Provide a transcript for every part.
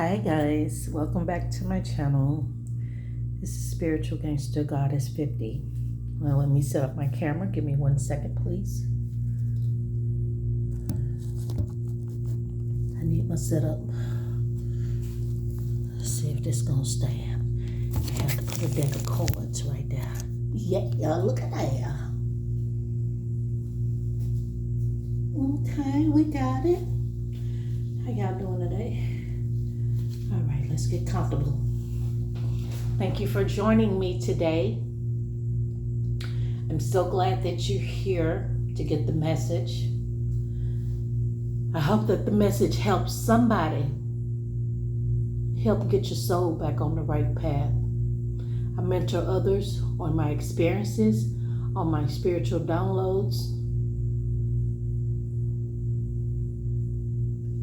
Hi guys, welcome back to my channel. This is Spiritual Gangster Goddess 50. Well, let me set up my camera. Give me 1 second, please. I need my setup. Let's see if this is gonna stay. I have to put a deck of cards right there. Yeah, look at that. Okay, we got it. How y'all doing today? All right, let's get comfortable. Thank you for joining me today. I'm so glad that you're here to get the message. I hope that the message helps somebody. Help get your soul back on the right path. I mentor others on my experiences, on my spiritual downloads.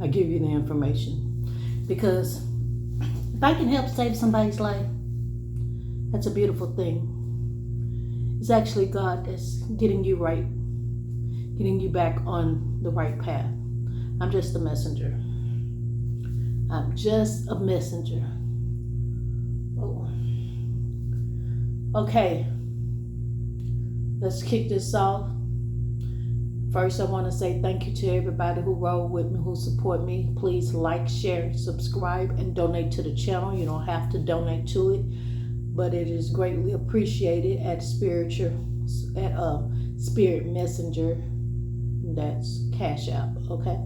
I give you the information because if I can help save somebody's life, that's a beautiful thing. It's actually God that's getting you right, getting you back on the right path. I'm just a messenger. I'm just a messenger. Oh. Okay, let's kick this off. First, I want to say thank you to everybody who rode with me, who support me. Please like, share, subscribe, and donate to the channel. You don't have to donate to it, but it is greatly appreciated at Spirit Messenger. That's Cash App, okay?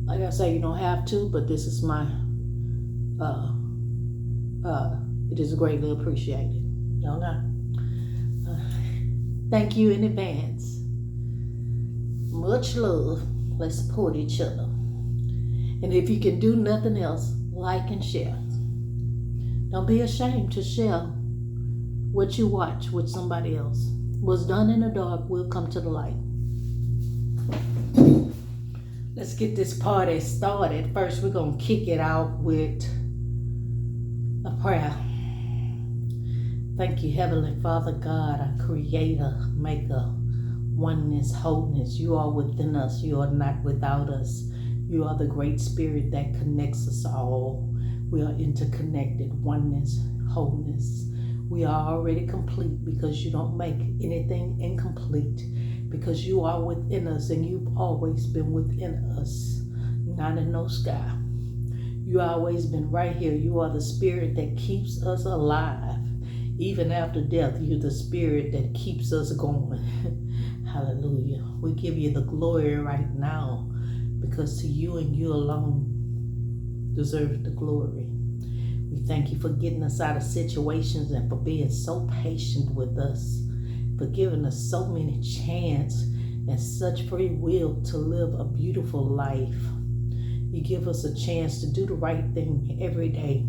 Like I say, you don't have to, but this is my, it is greatly appreciated. Y'all know? Thank you in advance. Much love. Let's support each other. And if you can do nothing else, like and share. Don't be ashamed to share what you watch with somebody else. What's done in the dark will come to the light. Let's get this party started. First, we're going to kick it out with a prayer. Thank you, Heavenly Father God, our Creator, Maker, oneness, wholeness. You are within us. You are not without us. You are the great spirit that connects us all. We are interconnected, oneness, wholeness. We are already complete because you don't make anything incomplete, because you are within us and you've always been within us, not in no sky. You always been right here. You are the spirit that keeps us alive. Even after death, you're the spirit that keeps us going. Hallelujah. We give you the glory right now because to you and you alone deserve the glory. We thank you for getting us out of situations and for being so patient with us, for giving us so many chances and such free will to live a beautiful life. You give us a chance to do the right thing every day,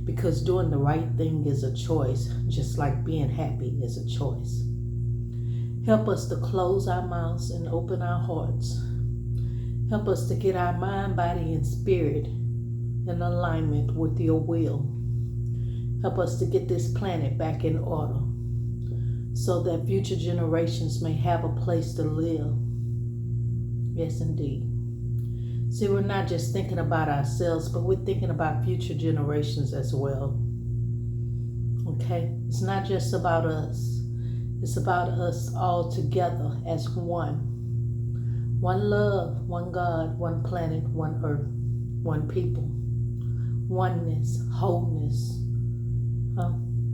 because doing the right thing is a choice, just like being happy is a choice. Help us to close our mouths and open our hearts. Help us to get our mind, body, and spirit in alignment with your will. Help us to get this planet back in order so that future generations may have a place to live. Yes, indeed. See, we're not just thinking about ourselves, but we're thinking about future generations as well. Okay? It's not just about us. It's about us all together as one. One love, one God, one planet, one earth, one people. Oneness, wholeness.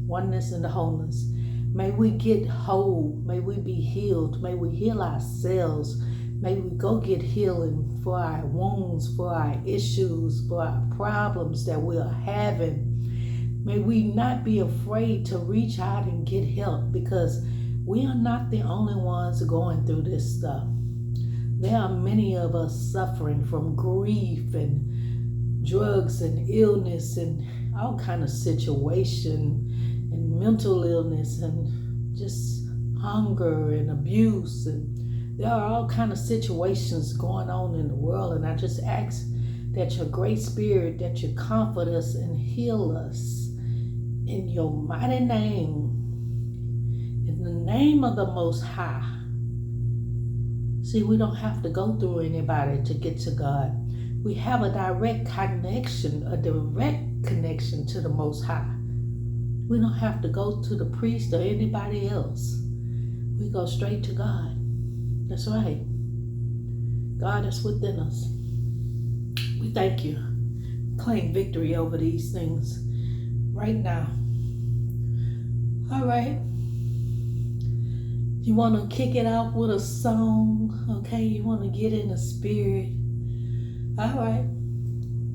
Oneness and the wholeness. May we get whole. May we be healed. May we heal ourselves. May we go get healing for our wounds, for our issues, for our problems that we are having. May we not be afraid to reach out and get help, because we are not the only ones going through this stuff. There are many of us suffering from grief and drugs and illness and all kind of situation and mental illness and just hunger and abuse, and there are all kind of situations going on in the world. And I just ask that your great spirit, that you comfort us and heal us in your mighty name, in the name of the Most High. See, we don't have to go through anybody to get to God. We have a direct connection to the Most High. We don't have to go to the priest or anybody else. We go straight to God. That's right. God is within us. We thank you. Claim victory over these things right now. All right. You want to kick it off with a song, okay? You want to get in the spirit. All right.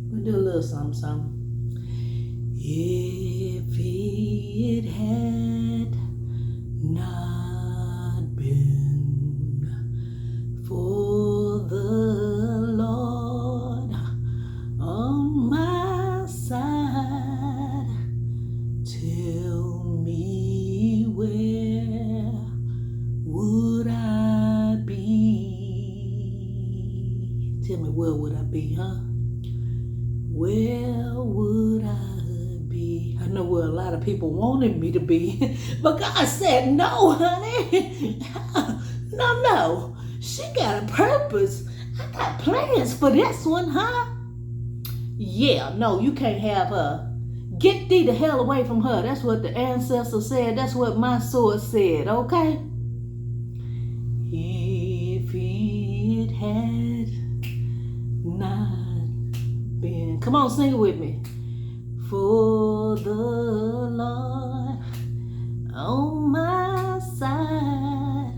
We'll do a little something. If it had not been for the Lord on my side, tell me where would I be? Tell me where would I be, huh? Where would I be? I know where a lot of people wanted me to be, but God said, no, honey. No. She got a purpose. I got plans for this one, huh? Yeah, no, you can't have her. Get thee the hell away from her. That's what the ancestor said. That's what my source said, okay? If it had not been, come on, sing it with me. For the Lord on my side,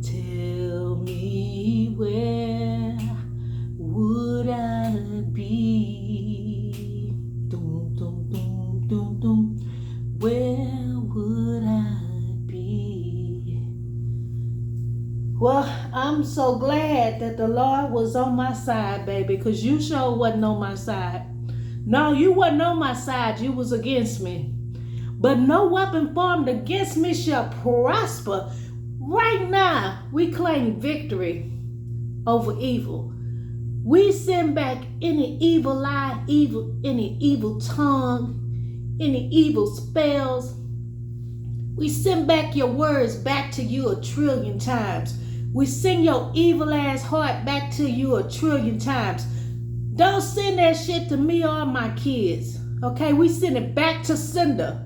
tell me where would I be? Dum, dum, dum, dum, dum. Where would I be? Well, I'm so glad that the Lord was on my side, baby, because you sure wasn't on my side. No, you wasn't on my side. You was against me. But no weapon formed against me shall prosper. Right now, we claim victory over evil. We send back any evil lie, any evil tongue, any evil spells. We send back your words back to you 1,000,000,000 times. We send your evil ass heart back to you 1,000,000,000 times. Don't send that shit to me or my kids. Okay, we send it back to sender.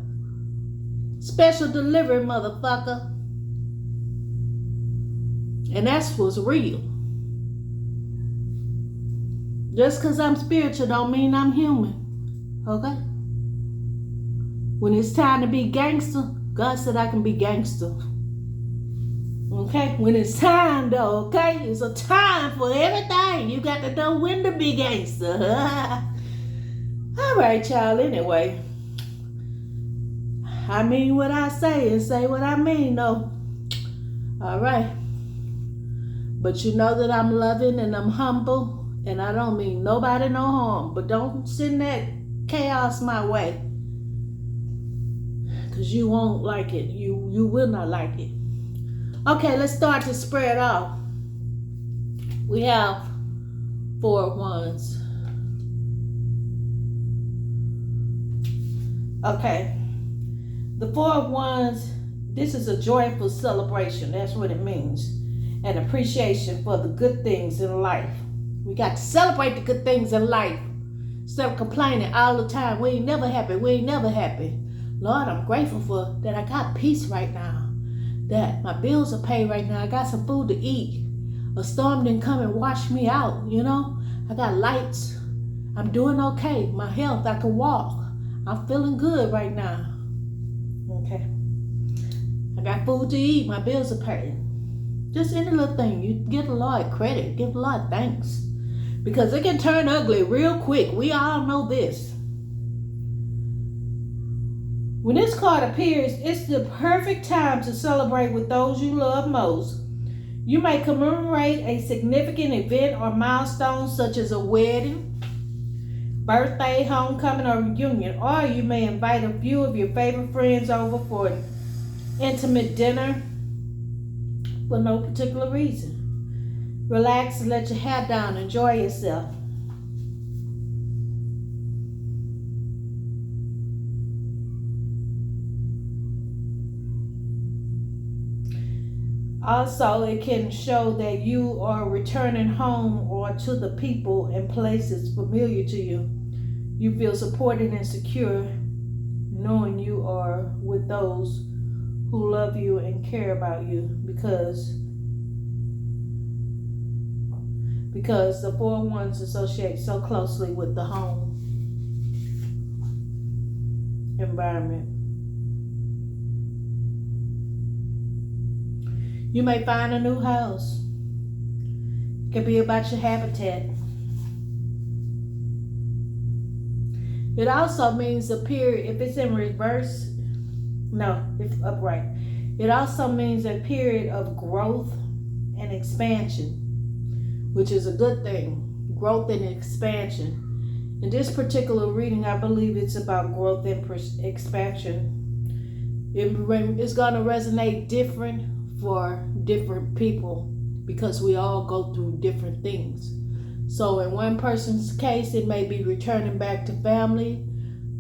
Special delivery, motherfucker. And that's what's real. Just because I'm spiritual don't mean I'm human. Okay? When it's time to be gangster, God said I can be gangster. Okay? When it's time though, okay? It's a time for everything. You got to know when to be gangster. All right, y'all. Anyway. I mean what I say and say what I mean, though. All right. But you know that I'm loving and I'm humble. And I don't mean nobody no harm. But don't send that chaos my way. Because you won't like it. You will not like it. Okay, let's start to spread off. We have 4 of Wands. Okay. The 4 of Wands, this is a joyful celebration. That's what it means. An appreciation for the good things in life. We got to celebrate the good things in life. Instead of complaining all the time. We ain't never happy. We ain't never happy. Lord, I'm grateful for that I got peace right now. That my bills are paid right now. I got some food to eat. A storm didn't come and wash me out, you know. I got lights. I'm doing okay. My health, I can walk. I'm feeling good right now. Okay. I got food to eat. My bills are paid. Just any little thing. You give the Lord credit. Give the Lord thanks. Because it can turn ugly real quick. We all know this. When this card appears, it's the perfect time to celebrate with those you love most. You may commemorate a significant event or milestone such as a wedding, birthday, homecoming, or reunion, or you may invite a few of your favorite friends over for an intimate dinner for no particular reason. Relax and let your hair down. Enjoy yourself. Also, it can show that you are returning home or to the people and places familiar to you. You feel supported and secure knowing you are with those who love you and care about you because the four ones associate so closely with the home environment. You may find a new house. It could be about your habitat. It also means a period, if it's in reverse, no, it's upright. It also means a period of growth and expansion, which is a good thing. Growth and expansion. In this particular reading, I believe it's about growth and expansion. It's going to resonate different for different people because we all go through different things. So in one person's case, it may be returning back to family.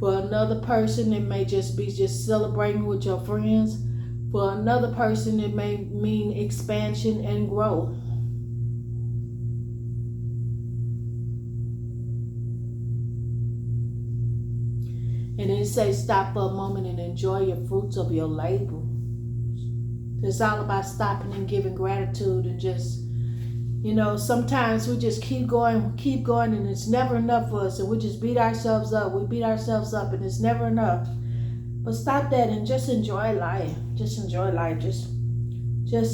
For another person, it may just be celebrating with your friends. For another person, it may mean expansion and growth. And then it says, stop for a moment and enjoy your fruits of your labor. It's all about stopping and giving gratitude and just, sometimes we just keep going, and it's never enough for us, and we just beat ourselves up. We beat ourselves up, and it's never enough. But stop that and just enjoy life. Just enjoy life. Just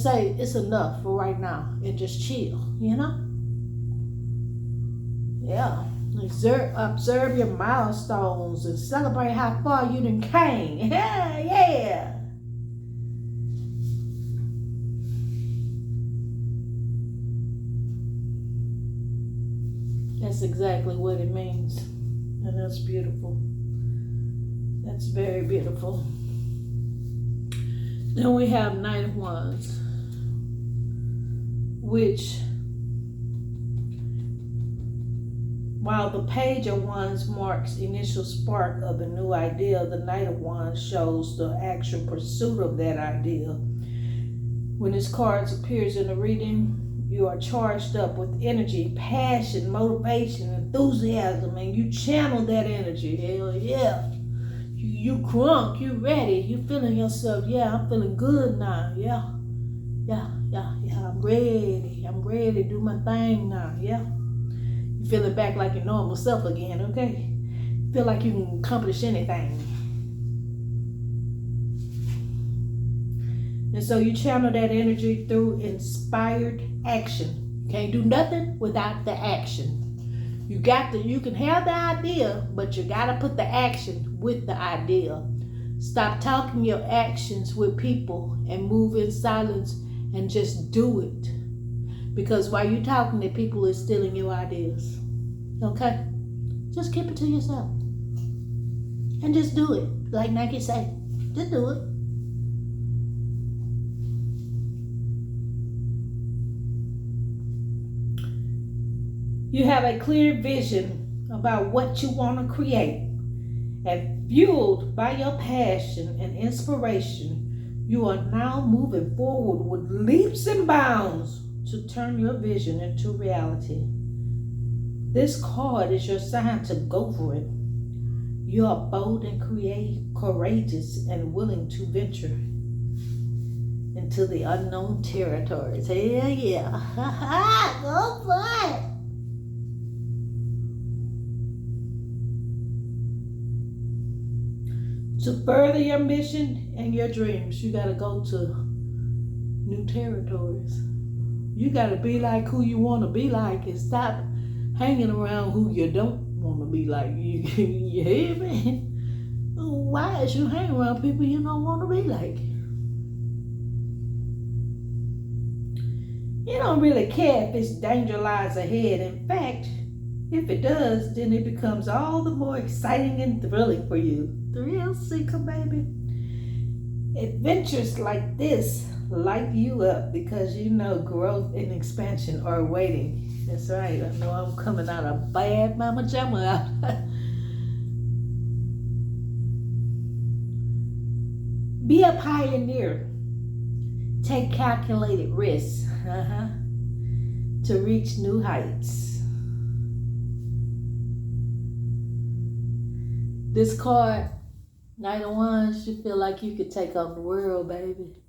say it's enough for right now, and just chill. Yeah. Observe your milestones and celebrate how far you done came. Yeah. That's exactly what it means. And that's beautiful. That's very beautiful. Then we have Knight of Wands, which, while the Page of Wands marks initial spark of a new idea, the Knight of Wands shows the actual pursuit of that idea. When this card appears in the reading, you are charged up with energy, passion, motivation, enthusiasm, and you channel that energy. Hell yeah. You crunk, you ready, you feeling yourself. Yeah, I'm feeling good now. Yeah. I'm ready to do my thing now. Yeah. You feeling back like your normal self again, okay? Feel like you can accomplish anything. And so you channel that energy through inspired action. You can't do nothing without the action. You can have the idea, but you got to put the action with the idea. Stop talking your actions with people and move in silence and just do it. Because while you're talking to people, is stealing your ideas. Okay? Just keep it to yourself. And just do it. Like Nike say, just do it. You have a clear vision about what you want to create. And fueled by your passion and inspiration, you are now moving forward with leaps and bounds to turn your vision into reality. This card is your sign to go for it. You are bold and courageous and willing to venture into the unknown territories. Hell yeah. Go for it. To further your mission and your dreams, you got to go to new territories. You got to be like who you want to be like and stop hanging around who you don't want to be like. You hear me? Why is you hanging around people you don't want to be like? You don't really care if it's danger lies ahead. In fact, if it does, then it becomes all the more exciting and thrilling for you. Thrill seeker, baby. Adventures like this light you up because you know growth and expansion are waiting. That's right. I know I'm coming out of bad mama jamma. Be a pioneer. take calculated risks to reach new heights. This card, Knight of Wands, you feel like you could take on the world, baby.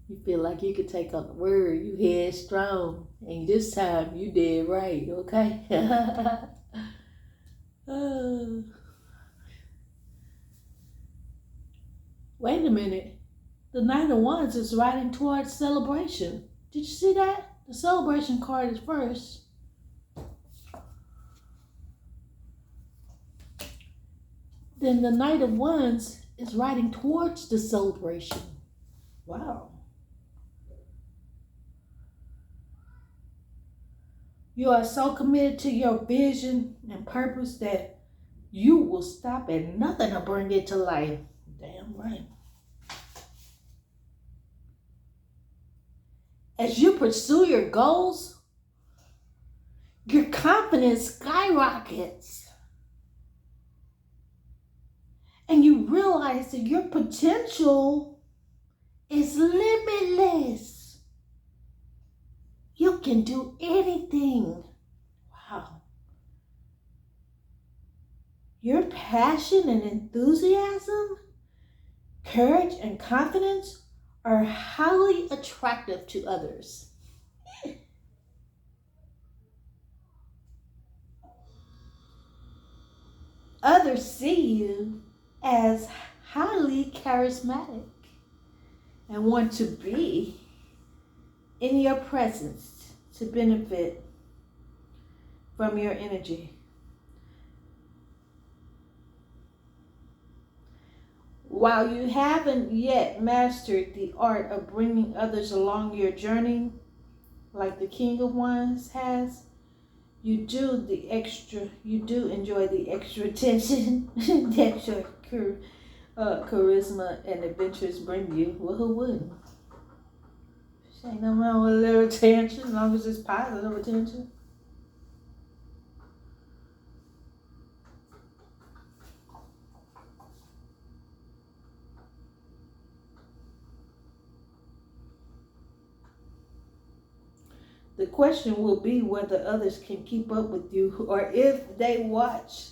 You feel like you could take on the world. You headstrong. And this time you did right, okay? Wait a minute. The Knight of Wands is riding towards celebration. Did you see that? The celebration card is first. Then the Knight of Wands is riding towards the celebration. Wow. You are so committed to your vision and purpose that you will stop at nothing to bring it to life. Damn right. As you pursue your goals, your confidence skyrockets. And you realize that your potential is limitless. You can do anything. Wow. Your passion and enthusiasm, courage and confidence are highly attractive to others. Others see you as highly charismatic and want to be in your presence to benefit from your energy. While you haven't yet mastered the art of bringing others along your journey, like the King of Wands has, you do enjoy the extra attention that your charisma and adventures bring you. Well, who wouldn't? Ain't nothing wrong with a little attention as long as it's positive attention. The question will be whether others can keep up with you or if they watch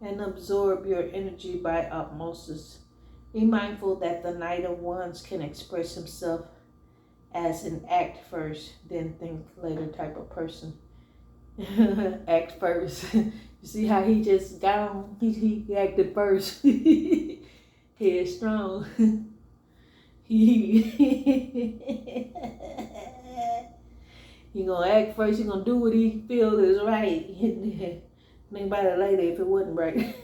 and absorb your energy by osmosis. Be mindful that the Knight of Wands can express himself as an act first, then think later type of person. Act first. You see how he just got on? He acted first. Headstrong. He gonna act first. He gonna do what he feels is right. Think about it later if it wasn't right.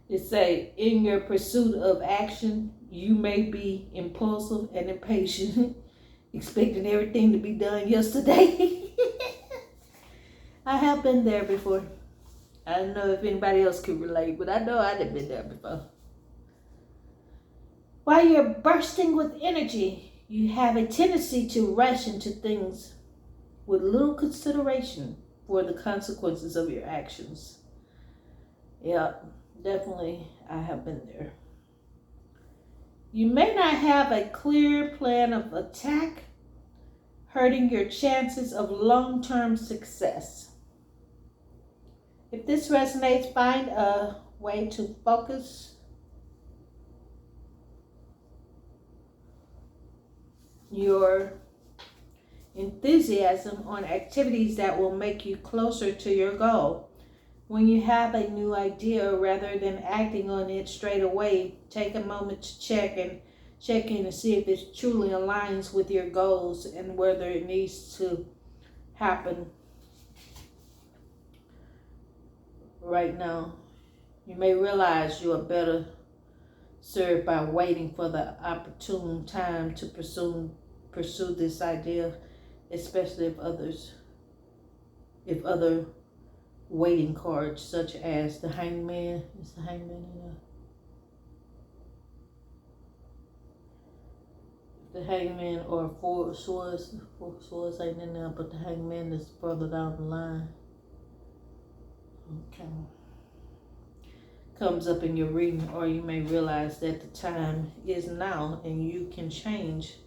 It say, in your pursuit of action, you may be impulsive and impatient, expecting everything to be done yesterday. I have been there before. I don't know if anybody else could relate, but I know I've been there before. While you're bursting with energy, you have a tendency to rush into things with little consideration for the consequences of your actions. Yeah, definitely I have been there. You may not have a clear plan of attack, hurting your chances of long-term success. If this resonates, find a way to focus your enthusiasm on activities that will make you closer to your goal. When you have a new idea, rather than acting on it straight away, take a moment to check in and see if it truly aligns with your goals and whether it needs to happen right now. You may realize you are better served by waiting for the opportune time to pursue this idea, especially if other waiting cards such as the Hangman. Is the Hangman in there? The hangman or four swords. Four swords ain't in there, but the hangman is further down the line. Okay. Comes up in your reading, or you may realize that the time is now and you can change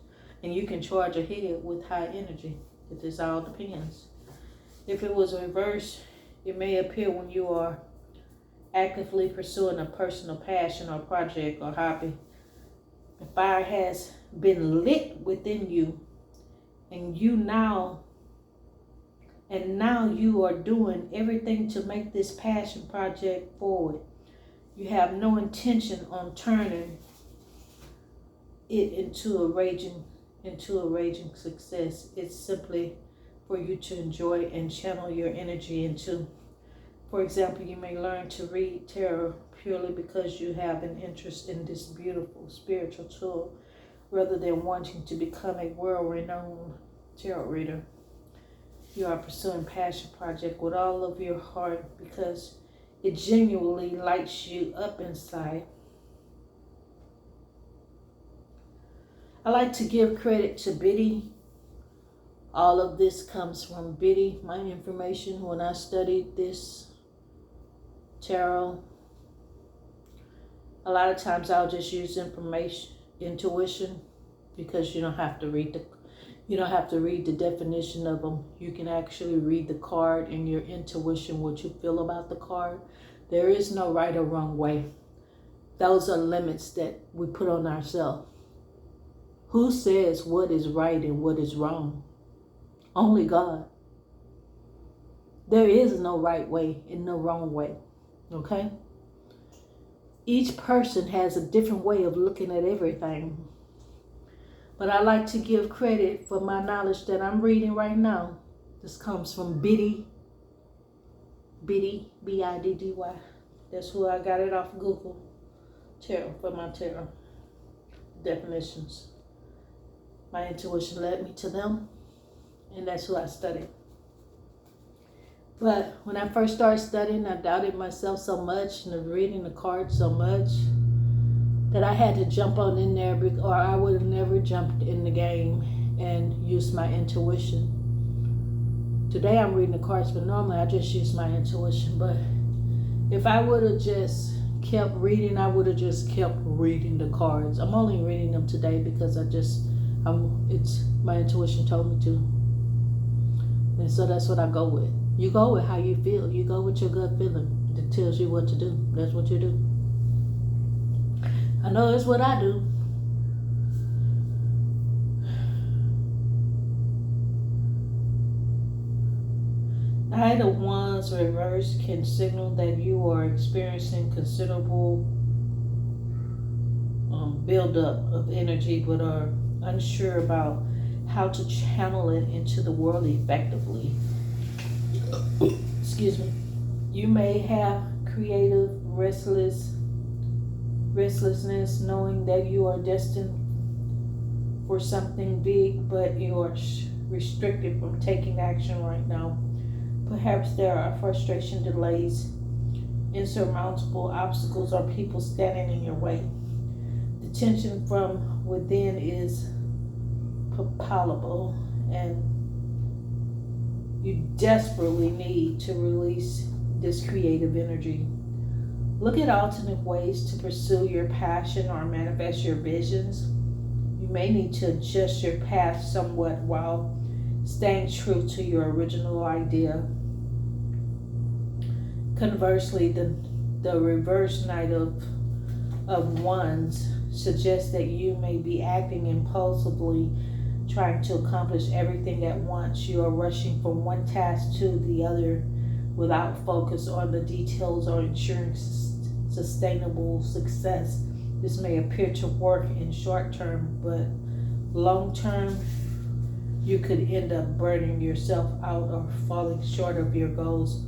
and you can charge ahead with high energy. It just all depends. If it was reversed, it may appear when you are actively pursuing a personal passion or project or hobby. The fire has been lit within you, and now you are doing everything to make this passion project forward. You have no intention on turning it into a raging success. It's simply for you to enjoy and channel your energy into. For example, you may learn to read tarot purely because you have an interest in this beautiful spiritual tool, rather than wanting to become a world-renowned tarot reader. You are pursuing passion project with all of your heart because it genuinely lights you up inside. I like to give credit to Biddy. All of this comes from Biddy. My information when I studied this tarot, a lot of times I'll just use intuition, because you don't have to read the definition of them. You can actually read the card and your intuition, what you feel about the card. There is no right or wrong way. Those are limits that we put on ourselves. Who says what is right and what is wrong? Only God. There is no right way and no wrong way. Okay? Each person has a different way of looking at everything. But I like to give credit for my knowledge that I'm reading right now. This comes from Biddy, B-I-D-D-Y. That's who I got it off Google. Tarot, for my tarot definitions. My intuition led me to them, and that's who I studied. But when I first started studying, I doubted myself so much and reading the cards so much that I had to jump on in there, or I would have never jumped in the game and used my intuition. Today I'm reading the cards, but normally I just use my intuition. But if I would have just kept reading, I would have just kept reading the cards. I'm only reading them today because it's my intuition told me to. And so that's what I go with. You go with how you feel. You go with your gut feeling. It tells you what to do. That's what you do. I know it's what I do. Knight of Wands reversed can signal that you are experiencing considerable buildup of energy, but are unsure about how to channel it into the world effectively. Excuse me. You may have creative restlessness, knowing that you are destined for something big, but you are restricted from taking action right now. Perhaps there are frustration, delays, insurmountable obstacles, or people standing in your way. The tension from within is palpable, and you desperately need to release this creative energy. Look at alternate ways to pursue your passion or manifest your visions. You may need to adjust your path somewhat while staying true to your original idea. Conversely, the reverse Knight of Wands suggests that you may be acting impulsively, trying to accomplish everything at once. You are rushing from one task to the other without focus on the details or ensuring sustainable success. This may appear to work in short term, but long term, you could end up burning yourself out or falling short of your goals.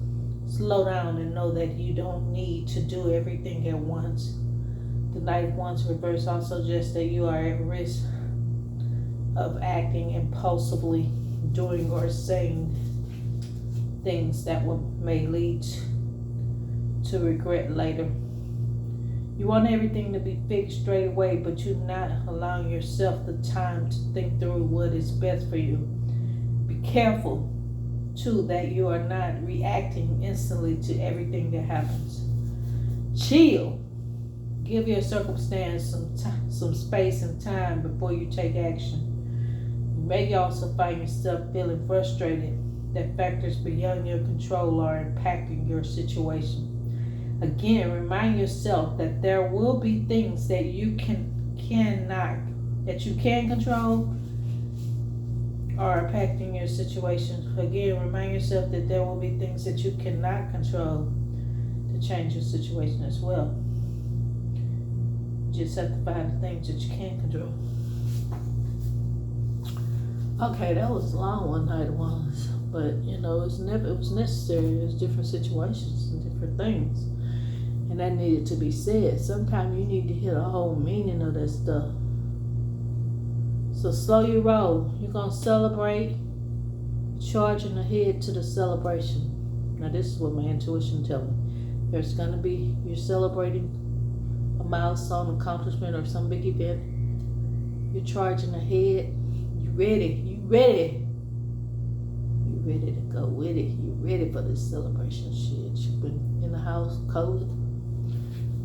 Slow down and know that you don't need to do everything at once. The Knight of Wands reverse also suggests that you are at risk of acting impulsively, doing or saying things that may lead to regret later. You want everything to be fixed straight away, but you're not allowing yourself the time to think through what is best for you. Be careful, too, that you are not reacting instantly to everything that happens. Chill. Give your circumstance some space and time before you take action. You may also find yourself feeling frustrated that factors beyond your control are impacting your situation. Again, remind yourself that there will be things that you can control are impacting your situation. Again, remind yourself that there will be things that you cannot control to change your situation as well. You just have to find the things that you can control. Okay, that was a long one night it was, but it was necessary. There's different situations and different things. And that needed to be said. Sometimes you need to hear the whole meaning of that stuff. So slow your roll. You're going to celebrate, charging ahead to the celebration. Now this is what my intuition tells me. There's going to be, you're celebrating a milestone, accomplishment, or some big event. You're charging ahead. You ready. You ready to go with it. You ready for this celebration shit. You've been in the house, COVID.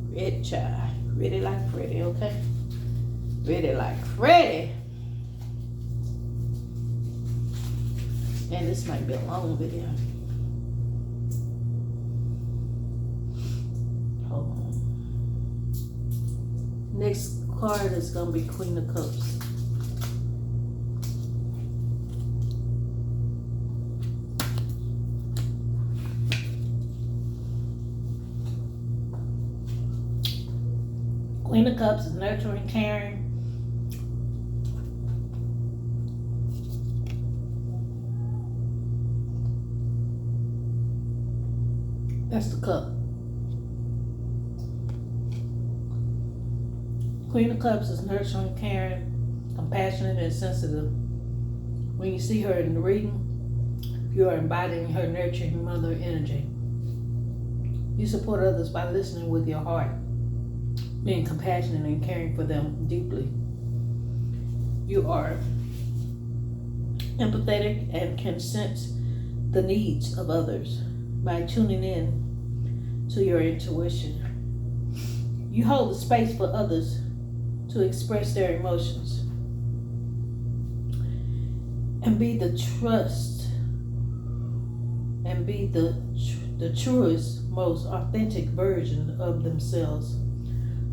Ready, child. Ready like Freddy, okay? Ready like Freddy. And this might be a long video. Hold on. Next card is going to be Queen of Cups. Queen of Cups is nurturing, caring. That's the cup. Queen of Cups is nurturing, caring, compassionate, and sensitive. When you see her in the reading, you are embodying her nurturing mother energy. You support others by listening with your heart, being compassionate and caring for them deeply. You are empathetic and can sense the needs of others by tuning in to your intuition. You hold the space for others to express their emotions and be the trust and be the truest, most authentic version of themselves.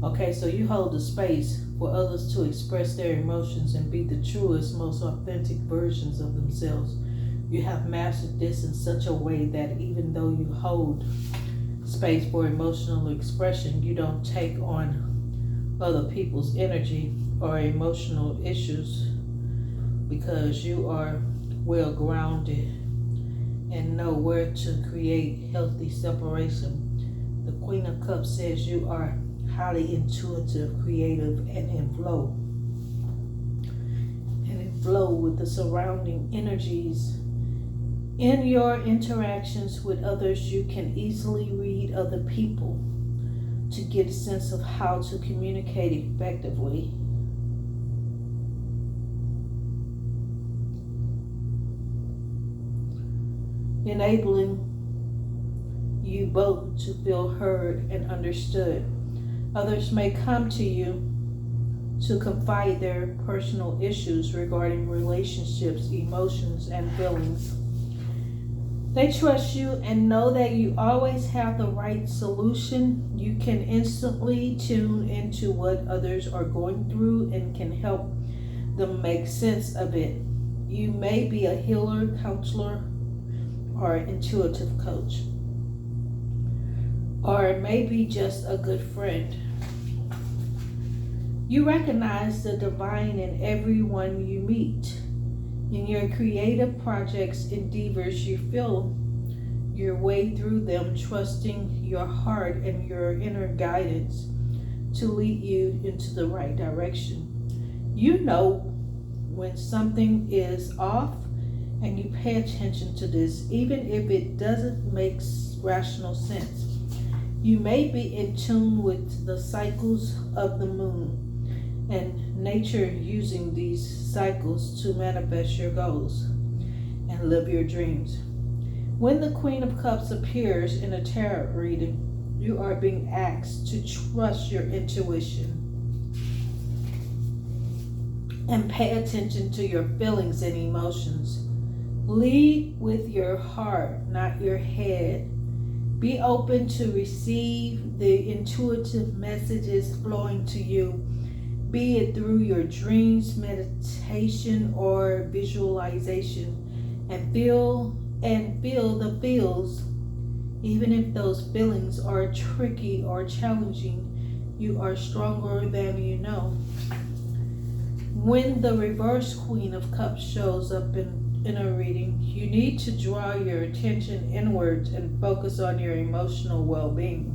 Okay, so you hold the space for others to express their emotions and be the truest, most authentic versions of themselves. You have mastered this in such a way that even though you hold space for emotional expression, you don't take on other people's energy or emotional issues because you are well grounded and know where to create healthy separation. The Queen of Cups says you are highly intuitive, creative, and in flow. And in flow with the surrounding energies. In your interactions with others, you can easily read other people to get a sense of how to communicate effectively. Enabling you both to feel heard and understood. Others may come to you to confide their personal issues regarding relationships, emotions, and feelings. They trust you and know that you always have the right solution. You can instantly tune into what others are going through and can help them make sense of it. You may be a healer, counselor, or intuitive coach. Or maybe just a good friend. You recognize the divine in everyone you meet. In your creative projects, endeavors, you feel your way through them, trusting your heart and your inner guidance to lead you into the right direction. You know when something is off, and you pay attention to this, even if it doesn't make rational sense. You may be in tune with the cycles of the moon and nature, using these cycles to manifest your goals and live your dreams. When the Queen of Cups appears in a tarot reading, you are being asked to trust your intuition and pay attention to your feelings and emotions. Lead with your heart, not your head. Be open to receive the intuitive messages flowing to you, be it through your dreams, meditation, or visualization, and feel the feels. Even if those feelings are tricky or challenging, you are stronger than you know. When the reverse Queen of Cups shows up in a reading, you need to draw your attention inwards and focus on your emotional well-being.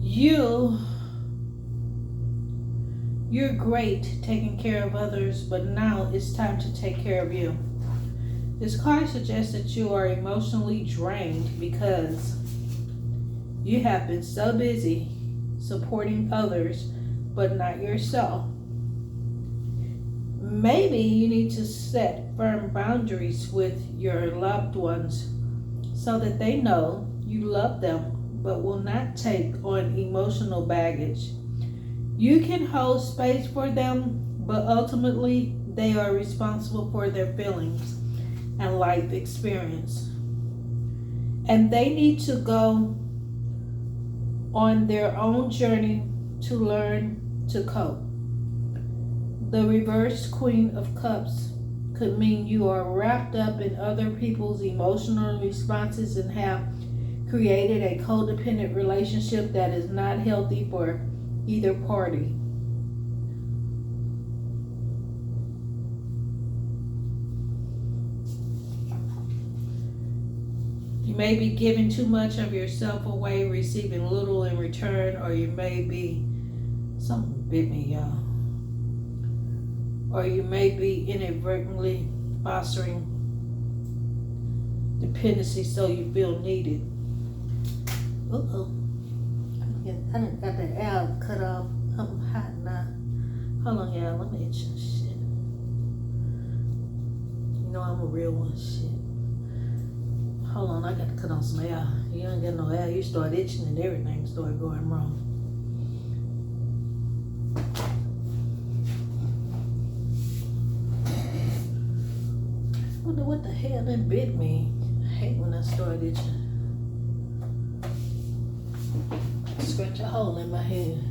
You're great taking care of others, but now it's time to take care of you. This card suggests that you are emotionally drained because you have been so busy supporting others, but not yourself. Maybe you need to set firm boundaries with your loved ones so that they know you love them but will not take on emotional baggage. You can hold space for them, but ultimately they are responsible for their feelings and life experience. And they need to go on their own journey to learn to cope. The reverse Queen of Cups could mean you are wrapped up in other people's emotional responses and have created a codependent relationship that is not healthy for either party. You may be giving too much of yourself away, receiving little in return, or you may be, something bit me, y'all. Or you may be inadvertently fostering dependency so you feel needed. Uh-oh. I done got the L cut off. I'm hot now. Hold on, y'all. Let me hit some shit. You know I'm a real one. Shit. Hold on, I got to cut on some L. You ain't got no L. You start itching and everything start going wrong. I wonder what the hell that bit me. I hate when I start itching. Scratch a hole in my head.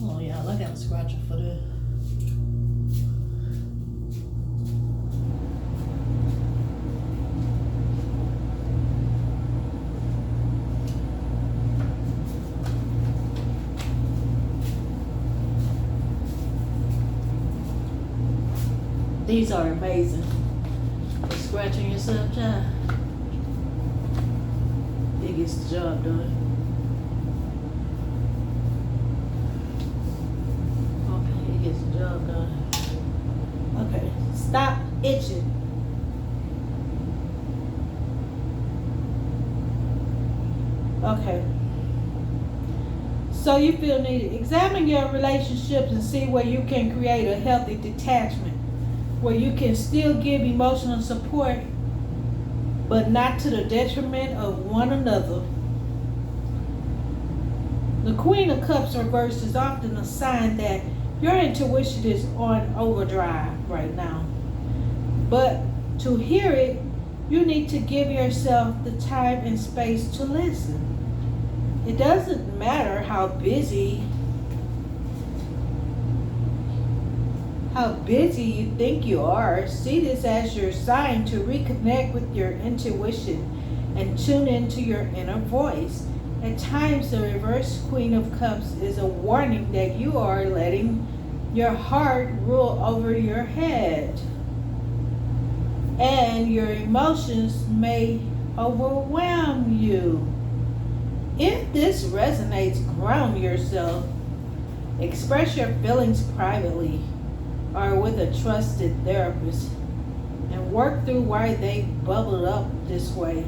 Oh y'all, I got a scratcher for that. These are amazing. For scratching yourself, child. It gets the job done. Gets the job done. Okay, stop itching. Okay. So you feel needed. Examine your relationships and see where you can create a healthy detachment, where you can still give emotional support, but not to the detriment of one another. The Queen of Cups reversed is often a sign that your intuition is on overdrive right now. But to hear it, you need to give yourself the time and space to listen. It doesn't matter how busy you think you are. See this as your sign to reconnect with your intuition and tune into your inner voice. At times, the reverse Queen of Cups is a warning that you are letting your heart rule over your head, and your emotions may overwhelm you. If this resonates, ground yourself. Express your feelings privately or with a trusted therapist and work through why they bubbled up this way.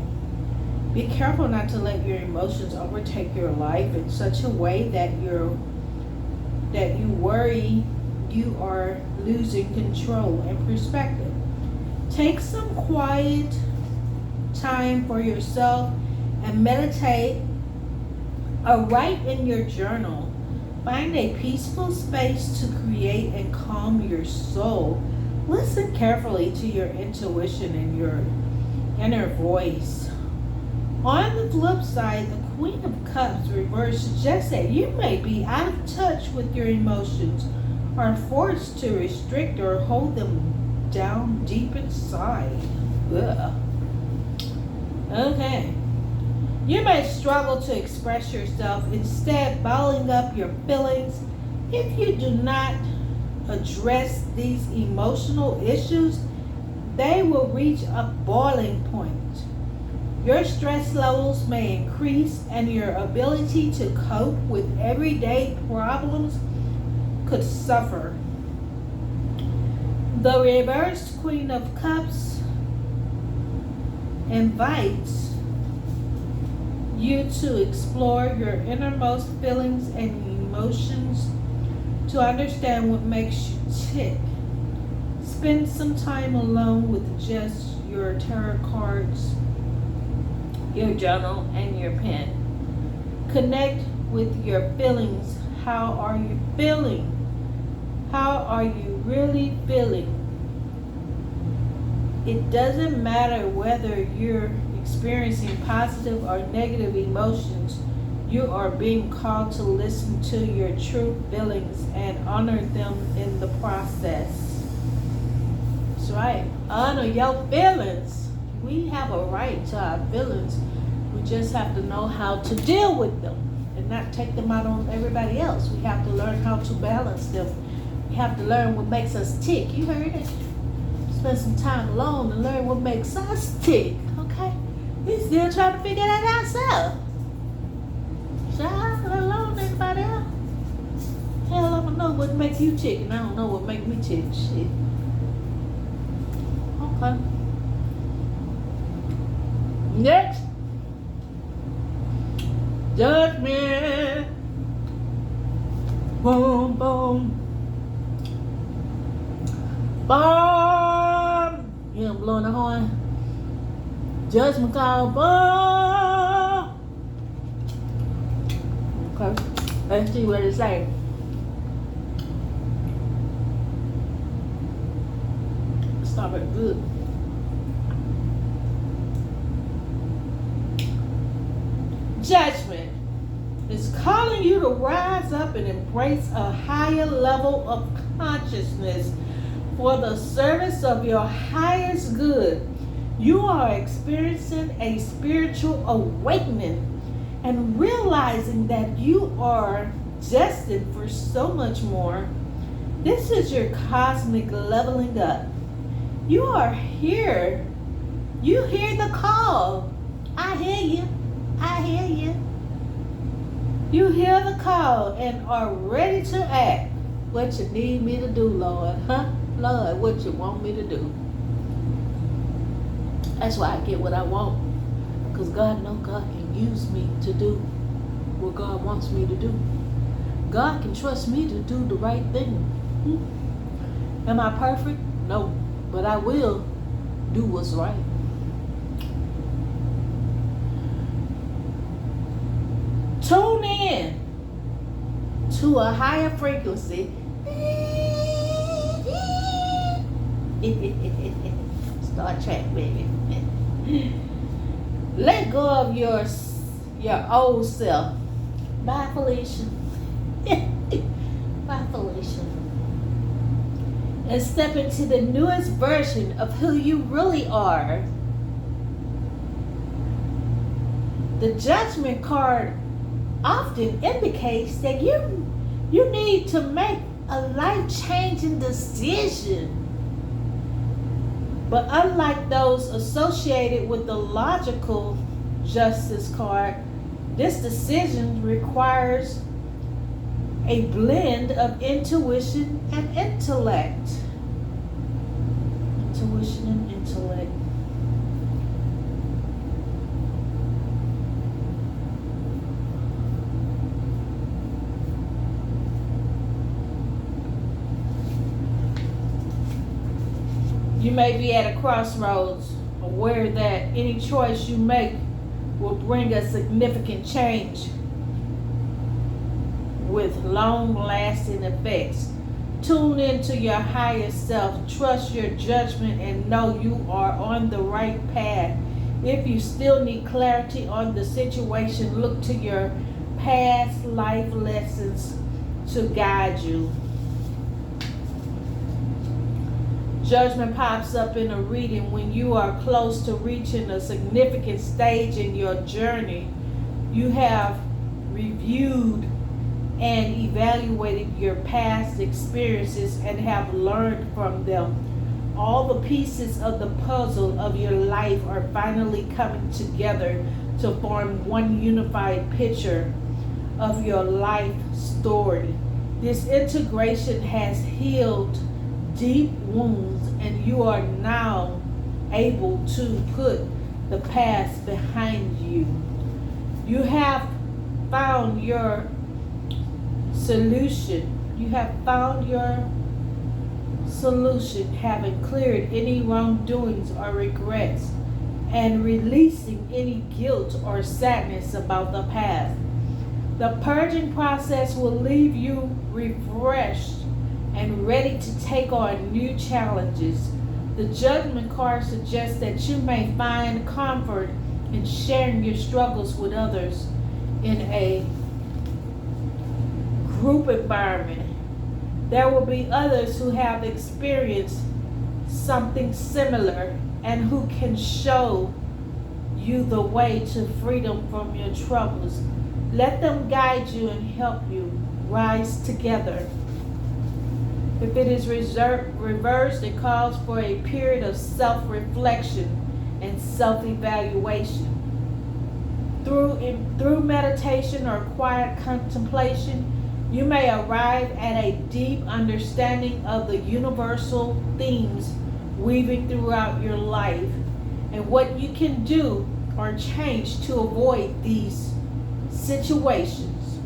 Be careful not to let your emotions overtake your life in such a way that you worry you are losing control and perspective. Take some quiet time for yourself and meditate or write in your journal. Find a peaceful space to create and calm your soul. Listen carefully to your intuition and your inner voice. On the flip side, the Queen of Cups reversed suggests that you may be out of touch with your emotions or forced to restrict or hold them down deep inside. Ugh. Okay. You may struggle to express yourself, instead bottling up your feelings. If you do not address these emotional issues, they will reach a boiling point. Your stress levels may increase and your ability to cope with everyday problems could suffer. The reversed Queen of Cups invites you to explore your innermost feelings and emotions to understand what makes you tick. Spend some time alone with just your tarot cards, your journal, and your pen. Connect with your feelings. How are you feeling? How are you really feeling? It doesn't matter whether you're experiencing positive or negative emotions. You are being called to listen to your true feelings and honor them in the process. That's right. Honor your feelings. We have a right to our feelings. We just have to know how to deal with them and not take them out on everybody else. We have to learn how to balance them. We have to learn what makes us tick. You heard it? Spend some time alone and learn what makes us tick. Okay? We still trying to figure that out ourselves. Child, let alone anybody else. Hell, I don't know what make you tick, and I don't know what make me tick. Shit. Okay. Next. Judgment. Boom, boom. Bomb. Yeah, I'm blowing the horn. Judgment call. Bomb. Okay. Let's see what it says. Stop it good. Judgment is calling you to rise up and embrace a higher level of consciousness for the service of your highest good. You are experiencing a spiritual awakening and realizing that you are destined for so much more. This is your cosmic leveling up. You are here. You hear the call. I hear you. I hear you. You hear the call and are ready to act. What you need me to do, Lord? Huh? Lord, what you want me to do? That's why I get what I want. Because God knows God can use me to do what God wants me to do. God can trust me to do the right thing. Am I perfect? No. But I will do what's right. Tune in to a higher frequency. Star Trek, baby. Let go of your old self. Bye, Felicia. Bye, Felicia. And step into the newest version of who you really are. The Judgment card often indicates that you need to make a life-changing decision. But unlike those associated with the logical Justice card, this decision requires a blend of intuition and intellect. Intuition and intellect. You may be at a crossroads, aware that any choice you make will bring a significant change with long-lasting effects. Tune into your higher self, trust your judgment, and know you are on the right path. If you still need clarity on the situation, look to your past life lessons to guide you. Judgment pops up in a reading when you are close to reaching a significant stage in your journey. You have reviewed and evaluated your past experiences and have learned from them. All the pieces of the puzzle of your life are finally coming together to form one unified picture of your life story. This integration has healed deep wounds, and you are now able to put the past behind you. You have found your solution. You have found your solution, having cleared any wrongdoings or regrets and releasing any guilt or sadness about the past. The purging process will leave you refreshed and ready to take on new challenges. The judgment card suggests that you may find comfort in sharing your struggles with others in a group environment. There will be others who have experienced something similar and who can show you the way to freedom from your troubles. Let them guide you and help you rise together. If it is reversed, it calls for a period of self-reflection and self-evaluation. Through meditation or quiet contemplation, you may arrive at a deep understanding of the universal themes weaving throughout your life and what you can do or change to avoid these situations.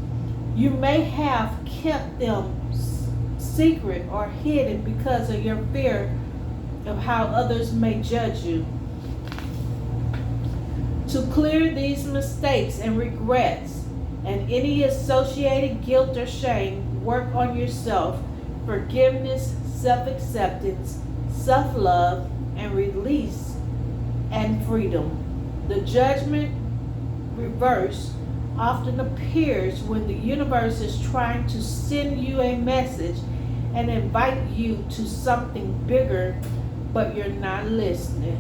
You may have kept them secret or hidden because of your fear of how others may judge you. To clear these mistakes and regrets and any associated guilt or shame, work on yourself, forgiveness, self-acceptance, self-love, and release and freedom. The judgment reverse often appears when the universe is trying to send you a message and invite you to something bigger, but you're not listening.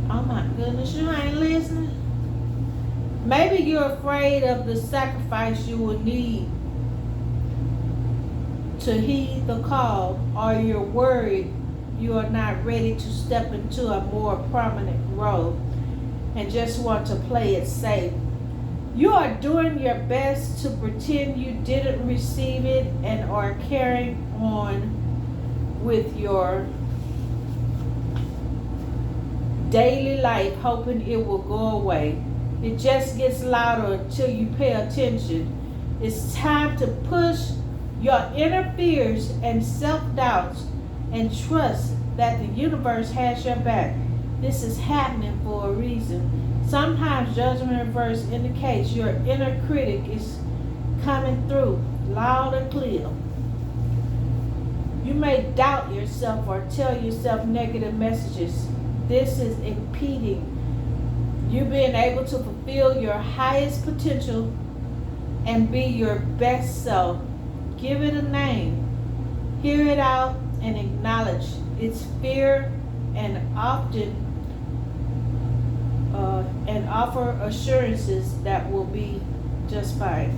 Oh my goodness, you ain't listening? Maybe you're afraid of the sacrifice you will need to heed the call, or you're worried you are not ready to step into a more prominent role and just want to play it safe. You are doing your best to pretend you didn't receive it and are carrying on with your daily life hoping it will go away. It just gets louder until you pay attention. It's time to push your inner fears and self-doubts and trust that the universe has your back. This is happening for a reason. Sometimes judgment reverse indicates your inner critic is coming through loud and clear. You may doubt yourself or tell yourself negative messages. This is impeding you being able to fulfill your highest potential and be your best self. Give it a name. Hear it out and acknowledge its fear and offer assurances that will be just fine.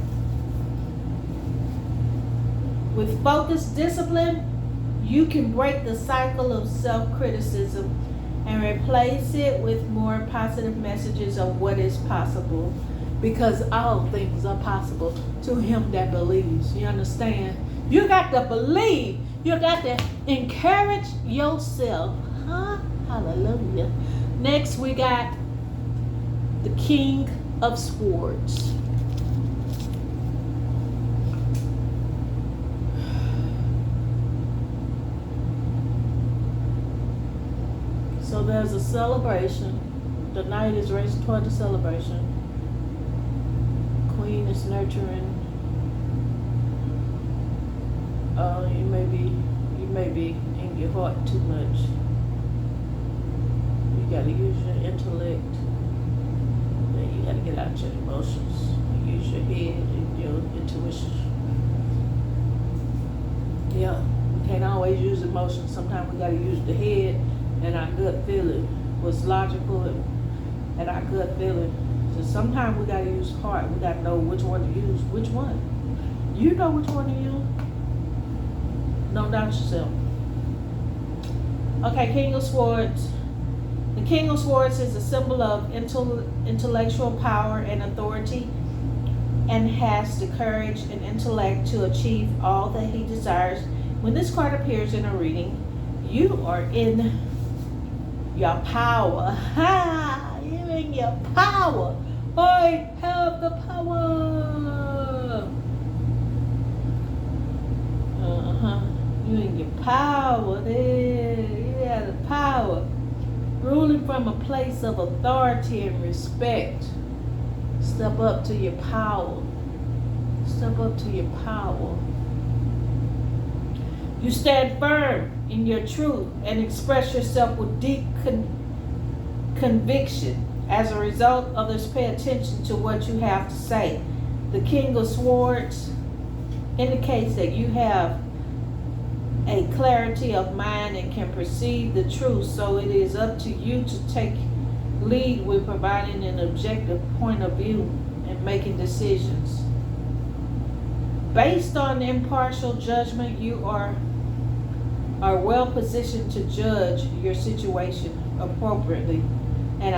With focused discipline, you can break the cycle of self-criticism and replace it with more positive messages of what is possible, because all things are possible to him that believes. You understand? You got to believe. You got to encourage yourself. Huh? Hallelujah. Next, we got the King of Swords. So there's a celebration. The knight is racing toward the celebration. Queen is nurturing. You may be in your heart too much. You gotta use your intellect. Then you gotta get out your emotions. Use your head and your intuition. Yeah, we can't always use emotions. Sometimes we gotta use the head and our gut feeling. What's logical and our gut feeling. So sometimes we gotta use heart. We gotta know which one to use. Which one? You know which one to use. Don't doubt yourself. Okay, King of Swords. The King of Swords is a symbol of intellectual power and authority, and has the courage and intellect to achieve all that he desires. When this card appears in a reading, you are in your power. Ha! You're in your power. I have the power. You're in your power there. You have the power. Ruling from a place of authority and respect. Step up to your power. Step up to your power. You stand firm in your truth and express yourself with deep conviction. As a result, others pay attention to what you have to say. The King of Swords indicates that you have a clarity of mind and can perceive the truth, so it is up to you to take lead with providing an objective point of view and making decisions. Based on impartial judgment, you are well positioned to judge your situation appropriately and